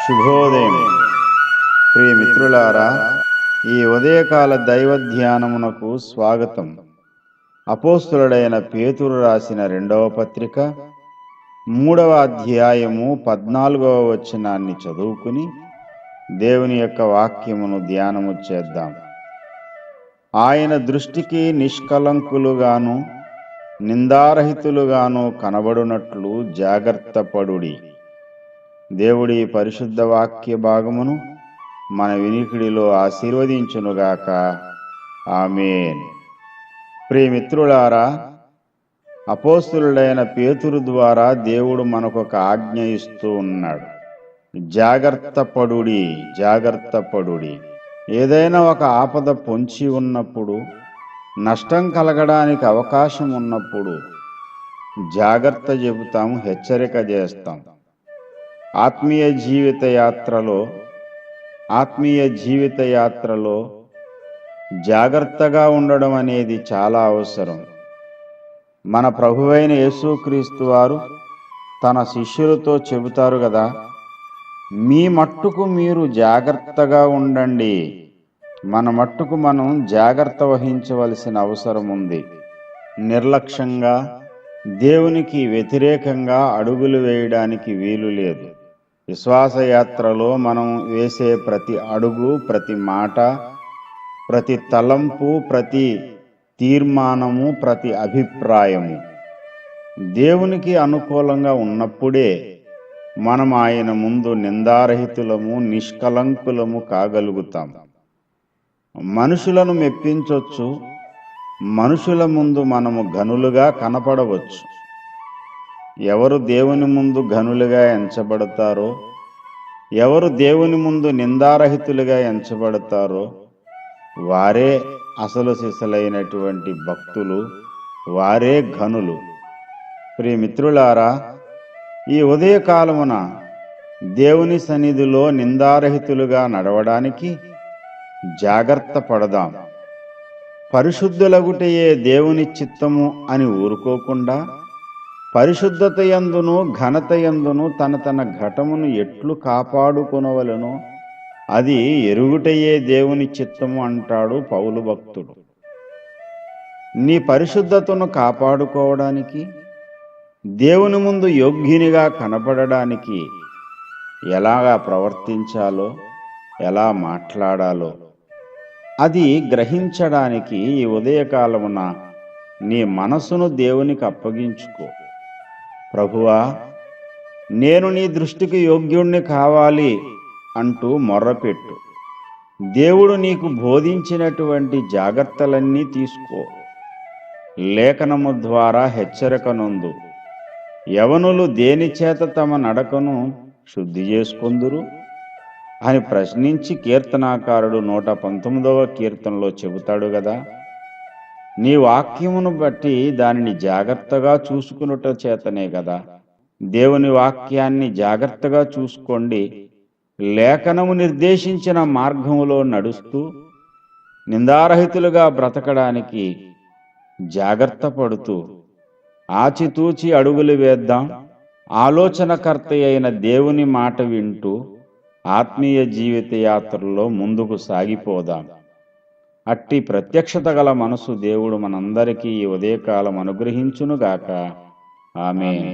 శుభోదయం. ప్రియమిత్రులారా, ఈ ఉదయకాల దైవ ధ్యానమునకు స్వాగతం. అపోస్తులుడైన పేతురు రాసిన 2వ పత్రిక 3వ అధ్యాయము 14వ వచనాన్ని చదువుకుని దేవుని యొక్క వాక్యమును ధ్యానము చేద్దాం. ఆయన దృష్టికి నిష్కలంకులుగాను నిందారహితులుగాను కనబడునట్లు జాగ్రత్త పడుడి. దేవుడి పరిశుద్ధ వాక్య భాగమును మన వినికిడిలో ఆశీర్వదించునుగాక. ఆమేన్. ప్రియమిత్రులారా, అపోస్తులుడైన పేతురు ద్వారా దేవుడు మనకొక ఆజ్ఞ ఇస్తూ ఉన్నాడు. జాగ్రత్త పడుడి, జాగ్రత్త పడుడి. ఏదైనా ఒక ఆపద పొంచి ఉన్నప్పుడు, నష్టం కలగడానికి అవకాశం ఉన్నప్పుడు జాగ్రత్త చెబుతాం, హెచ్చరిక చేస్తాం. ఆత్మీయ జీవిత యాత్రలో జాగ్రత్తగా ఉండడం అనేది చాలా అవసరం. మన ప్రభువైన యేసుక్రీస్తు వారు తన శిష్యులతో చెబుతారు కదా, మీ మట్టుకు మీరు జాగ్రత్తగా ఉండండి. మన మట్టుకు మనం జాగ్రత్త వహించవలసిన అవసరం ఉంది. నిర్లక్ష్యంగా దేవునికి వ్యతిరేకంగా అడుగులు వేయడానికి వీలు లేదు. విశ్వాసయాత్రలో మనం వేసే ప్రతి అడుగు, ప్రతి మాట, ప్రతి తలంపు, ప్రతి తీర్మానము, ప్రతి అభిప్రాయము దేవునికి అనుకూలంగా ఉన్నప్పుడే మనం ఆయన ముందు నిందారహితులము, నిష్కలంకులము కాగలుగుతాం. మనుషులను మెప్పించొచ్చు, మనుషుల ముందు మనము ఘనులుగా కనపడవచ్చు. ఎవరు దేవుని ముందు ఘనులుగా ఎంచబడతారో, ఎవరు దేవుని ముందు నిందారహితులుగా ఎంచబడతారో వారే అసలు సిసలైనటువంటి భక్తులు, వారే ఘనులు. ప్రియమిత్రులారా, ఈ ఉదయకాలమున దేవుని సన్నిధిలో నిందారహితులుగా నడవడానికి జాగ్రత్త పడదాం. పరిశుద్ధులగుటయే దేవుని చిత్తము అని ఊరుకోకుండా, పరిశుద్ధత యందును ఘనత యందును తన ఘటమును ఎట్లు కాపాడుకొనవలెనో అది ఎరుగుటయే దేవుని చిత్తము అంటాడు పౌలు భక్తుడు. నీ పరిశుద్ధతను కాపాడుకోవడానికి, దేవుని ముందు యోగ్యునిగా కనపడడానికి ఎలాగా ప్రవర్తించాలో, ఎలా మాట్లాడాలో అది గ్రహించడానికి ఈ ఉదయకాలమున నీ మనసును దేవునికి అప్పగించుకో. ప్రభువా, నేను నీ దృష్టికి యోగ్యుణ్ణి కావాలి అంటూ మొర్రపెట్టు. దేవుడు నీకు బోధించినటువంటి జాగ్రత్తలన్నీ తీసుకో. లేఖనము ద్వారా హెచ్చరిక నొందు. యవనులు దేని చేత తమ నడకను శుద్ధి చేసుకొందురు అని ప్రశ్నించి కీర్తనాకారుడు 119వ కీర్తనలో చెబుతాడు కదా. నీ వాక్యమును బట్టి దానిని జాగ్రత్తగా చూసుకునుట చేతనే కదా. దేవుని వాక్యాన్ని జాగ్రత్తగా చూసుకోండి. లేఖనము నిర్దేశించిన మార్గములో నడుస్తూ నిందారహితులుగా బ్రతకడానికి జాగ్రత్త పడుతూ ఆచితూచి అడుగులు వేద్దాం. ఆలోచనకర్త అయిన దేవుని మాట వింటూ ఆత్మీయ జీవిత యాత్రలో ముందుకు సాగిపోదాం. అట్టి ప్రత్యక్షత గల మనసు దేవుడు మనందరికీ ఈ ఉదయకాలం అనుగ్రహించునుగాక. ఆమేన్.